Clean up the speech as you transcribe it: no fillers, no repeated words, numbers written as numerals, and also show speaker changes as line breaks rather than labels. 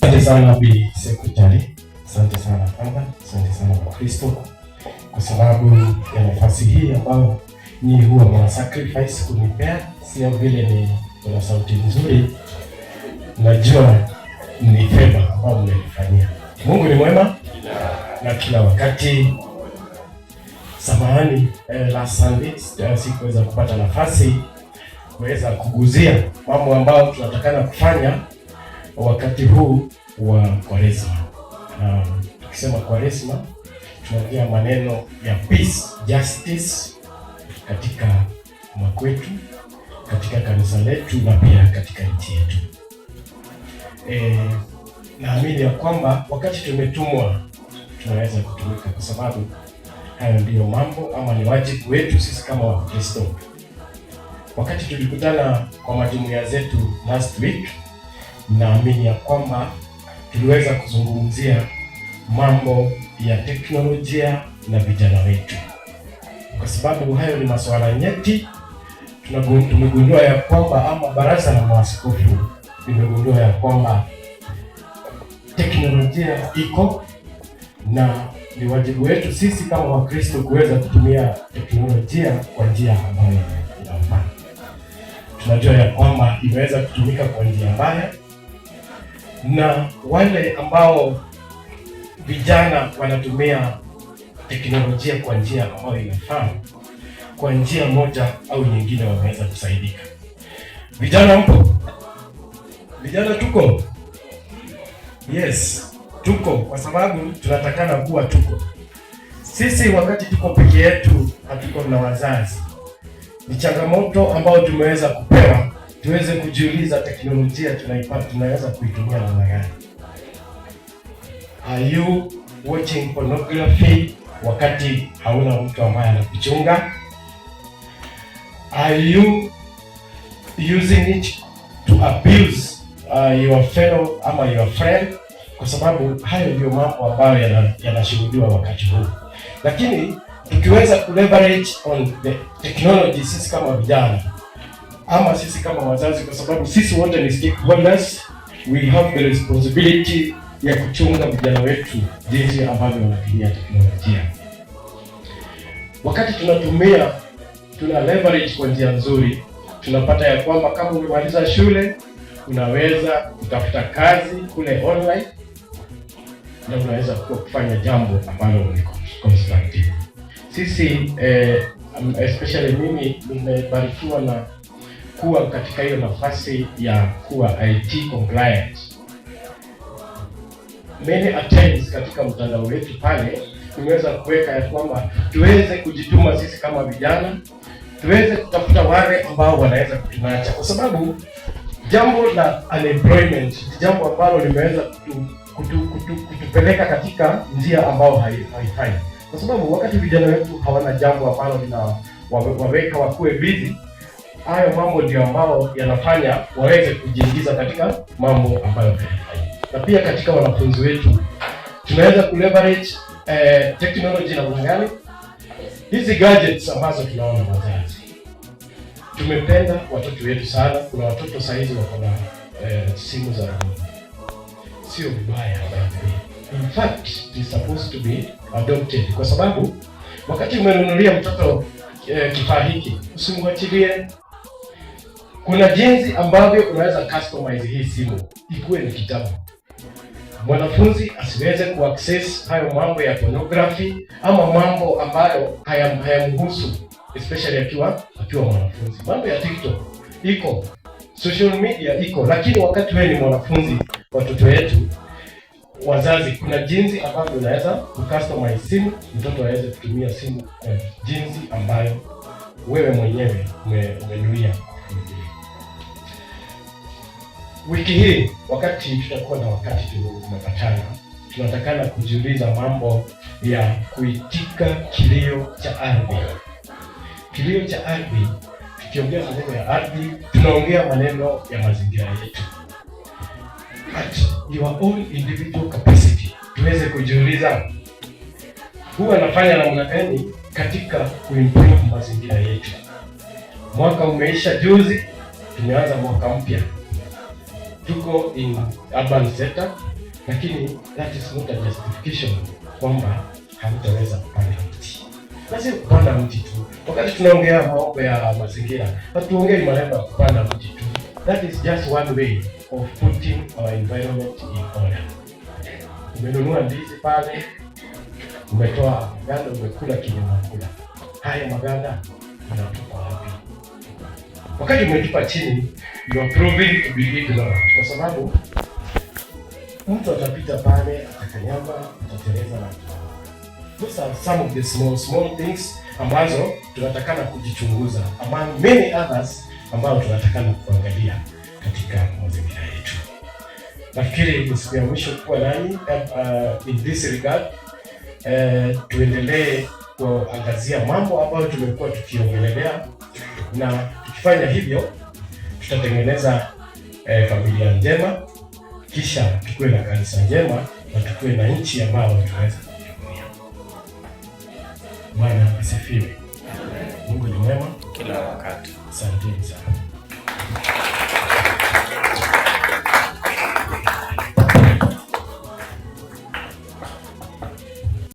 Asante sana Bi Secretary, asante sana Baba, asante sana kwa Kristo kwa sababu ya nafasi hii ambayo ni huwa mna sacrifice kunipea. Sio vile ni kuna sauti nzuri, najua ni fema ambayo mmenifanyia. Mungu ni mwema na kila wakati. Samahani, last Sunday sikuweza kupata nafasi kuweza kuguzia mambo ambayo tunatakana kufanya wakati huu wa Kwaresma. Tukisema Kwaresma tunaongea maneno ya peace, justice katika makwetu, katika kanisa letu na pia katika nchi yetu. Naamini ya kwamba wakati tumetumwa tunaweza kutumika, kwa sababu hayo ndiyo mambo ama ni wajibu wetu sisi kama Wakristo. Wakati tulikutana kwa majumuiya zetu last week, naamini ya kwamba tuliweza kuzungumzia mambo ya teknolojia na vijana wetu, kwa sababu hayo ni masuala nyeti. Tumegundua ya kwamba ama baraza la maaskofu limegundua ya kwamba teknolojia iko na ni wajibu wetu sisi kama Wakristo kuweza kutumia teknolojia kwa njia ambayo inafaa. Tunajua ya kwamba inaweza kutumika kwa njia mbaya, na wale ambao vijana wanatumia teknolojia kwa njia ambayo inafaa, kwa njia moja au nyingine wameweza kusaidika. Vijana mpo? Vijana tuko? Yes, tuko, kwa sababu tunatakana kuwa tuko. Sisi wakati tuko peke yetu, hatuko na wazazi. Ni changamoto ambayo tumeweza kupewa, tuweze kujiuliza teknolojia tunaipata, tunaweza kuitumia namna gani? Are you watching pornography wakati hauna mtu ambaye anakuchunga? Are you using it to abuse your fellow ama your friend? Kwa sababu hayo ndio mambo ambayo yanashuhudiwa wakati huu. Lakini tukiweza kuleverage on the technology, sisi kama vijana ama sisi kama wazazi, kwa sababu sisi wote ni stakeholders, we have the responsibility ya kuchunga vijana wetu jinsi ambavyo wanatumia teknolojia. Wakati tuna leverage kwa njia nzuri, tunapata ya kwamba kama umemaliza shule unaweza kutafuta kazi kule online, na unaweza kufanya jambo ambalo ni constructive. Sisi especially mimi nimebarikiwa na kuwa katika hiyo nafasi ya kuwa IT compliant. Many attempts katika mtandao wetu pale tumeweza kuweka ya kwamba tuweze kujituma sisi kama vijana, tuweze kutafuta wale ambao wanaweza kutunacha, kwa sababu jambo la unemployment ni jambo ambalo limeweza kutupeleka katika njia ambayo haifai, kwa sababu wakati vijana wetu hawana jambo ambalo linawaweka wakuwe busy, hayo mambo ndio ambao yanafanya waweze kujiingiza katika mambo ambayo haifai. Na pia katika wanafunzi wetu tunaweza kuleverage technology na mwangali hizi gadgets ambazo tunaona wazazi. Tumependa watoto wetu sana. Kuna watoto saizi wako na simu za sio vibaya. In fact, it is supposed to be adopted, kwa sababu wakati umenunulia mtoto kifaa hiki usimwachilie. Kuna jinsi ambavyo unaweza customize hii simu ikuwe ni kitabu. Mwanafunzi asiweze kuaccess hayo mambo ya pornography ama mambo ambayo hayamhusu, especially akiwa mwanafunzi. Mambo ya TikTok iko, social media iko, lakini wakati wewe ni mwanafunzi, watoto wetu, wazazi, kuna jinsi ambavyo unaweza kucustomize simu, mtoto aweze kutumia simu jinsi ambayo wewe mwenyewe umenuia. Wiki hii wakati tutakuwa na wakati tunapatana, tunatakana kujiuliza mambo ya kuitika kilio cha ardhi. Kilio cha ardhi, tukiongea maneno ya ardhi, tunaongea maneno ya mazingira yetu. At your own individual capacity, tuweze kujiuliza huwa nafanya namna gani katika kuimprove mazingira yetu. Mwaka umeisha juzi, tumeanza mwaka mpya. Tuko in urban setup, lakini that is not a justification kwamba hamtaweza kupanda mti. Na si kupanda mti tu. Wakati tunaongea mambo ya mazingira, hatuongei maneno ya kupanda mti tu. That is just one way of putting our environment in order. Umenunua ndizi pale, umetoa maganda, umekula kile unakula. Haya maganda unatupa wapi? Wakati umetupa chini, you are proving to be ignorant, kwa sababu mtu atapita pale, atakanyama, atateleza na those are some of the small things ambazo tunatakana kujichunguza, among many others ambao tunatakana kuangalia katika mazingira yetu. Nafikiri ni siku ya mwisho kuwa nani in this regard. Tuendelee kuangazia mambo ambayo tumekuwa tukiongelea, na tukifanya hivyo tutatengeneza familia njema, kisha tukue na kanisa njema, na tukue na nchi ambayo tunaweza kujivunia. Bwana asifiwe. Mungu ni mwema kila wakati. Asante sana.